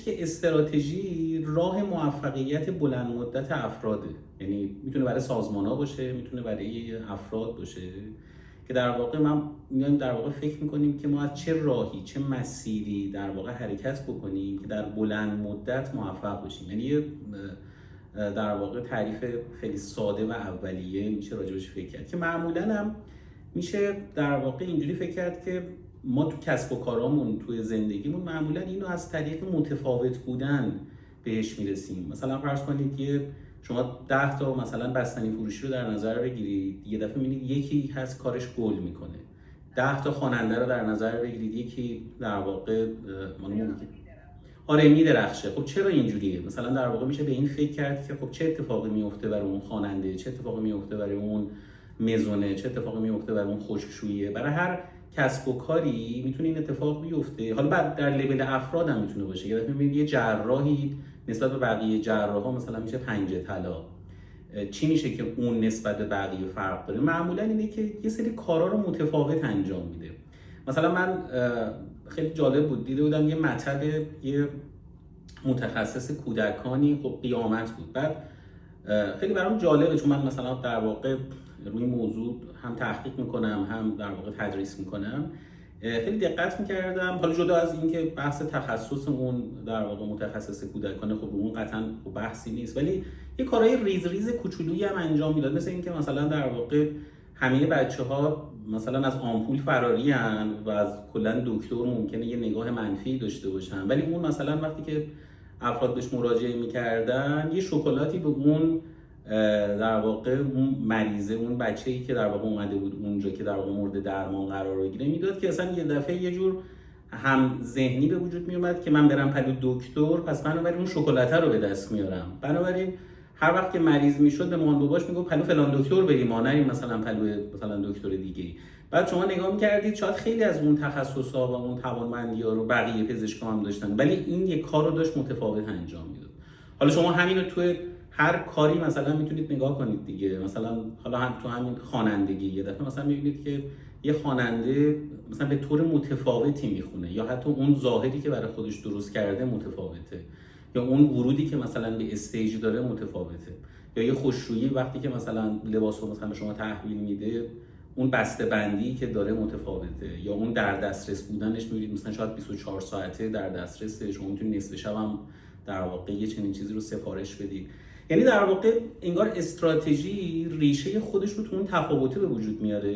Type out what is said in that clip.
هستش که استراتژی راه موفقیت بلند مدت افراده. یعنی میتونه برای سازمان‌ها باشه، میتونه برای افراد باشه، که در واقع ما میایم در واقع فکر میکنیم که ما از چه راهی، چه مسیری در واقع حرکت بکنیم که در بلند مدت موفق باشیم. یعنی در واقع تعریف خیلی ساده و اولیه میشه راجبش فکر کرد که معمولاً هم میشه در واقع اینجوری فکر کرد که ما تو کسب و کارامون، توی زندگیمون معمولا اینو از طریق متفاوت بودن بهش میرسیم. مثلا فرض کنید شما 10 تا مثلا بستنی فروشی رو در نظر بگیرید، یه دفعه میبینید یکی هست کارش گل میکنه. 10 تا خواننده رو در نظر بگیرید، یکی در واقع میدرخشه. خب چرا اینجوریه؟ مثلا در واقع میشه به این فکر کرد که خب چه اتفاقی میفته برای اون خواننده، چه اتفاقی میفته برای اون مزونه، چه اتفاقی میفته برای اون خشکشوییه. برای هر کسب و کاری میتونه این اتفاق بیفته. حالا بعد در لول افراد هم میتونه باشه. یه دفعه میبینید یه جراحی نسبت به بقیه جراحا مثلا میشه پنجه طلا. چی میشه که اون نسبت به بقیه فرق داره؟ معمولا اینه که یه سری کارا رو متفاوت انجام میده. مثلا من خیلی جالب بود دیده بودم یه مطلب یه متخصص کودکانی، خب قیامت بود. بعد خیلی برام جالبه، چون من مثلا در واقع روی موضوع هم تحقیق میکنم، هم در واقع تدریس میکنم. خیلی دقت میکردم، حالا جدا از اینکه بحث تخصص اون در واقع متخصص کودکانه، خب اون قطعا بحثی نیست، ولی یه کارهای ریز ریز کوچولویی هم انجام میداد. مثل اینکه مثلا در واقع همه بچه‌ها مثلا از آمپول فراری ان و از کلا دکتر ممکنه یه نگاه منفی داشته باشن، ولی اون مثلا وقتی که افراد بهش مراجعه میکردن یه شکلاتی به اون در واقع اون مریضه، اون بچه‌ای که در واقع اومده بود اونجا که در واقع مورد درمان قرار بگیره میداد، که اصلا یه دفعه یه جور هم ذهنی به وجود میومد که من برم پلو دکتر، پس بنابراین اون شکلاته رو به دست میارم. بنابراین هر وقت که مریض میشد به مامان باباش میگفت پلو فلان دکتر بریم، ما نریم مثلا پلو مثلا دکتر دیگه. بعد شما نگاه می‌کردید شاید خیلی از اون تخصص‌ها و اون توانمندی‌ها رو بقیه پزشکان هم داشتن، ولی این یک کار رو داشت متفاوت انجام میداد. حالا شما همین رو توی هر کاری مثلا میتونید نگاه کنید دیگه. مثلا حالا هم تو همین خوانندگی یه دفعه مثلا میبینید که یه خواننده مثلا به طور متفاوتی میخونه، یا حتی اون ظاهری که برای خودش درست کرده متفاوته، یا اون ورودی که مثلا به استیج داره متفاوته، یا یه خوشرویی وقتی که مثلا لباس رو مثلا به شما تحویل میده اون بسته بندی که داره متفاوته، یا اون در دسترس بودنش میبینید مثلا شاید 24 ساعته در دسترسه، شما میتونید نصف شب هم در واقع یه چنین چیزی رو سفارش بدید. یعنی در واقع انگار استراتژی ریشه خودش رو تو اون تفاوته به وجود میاره.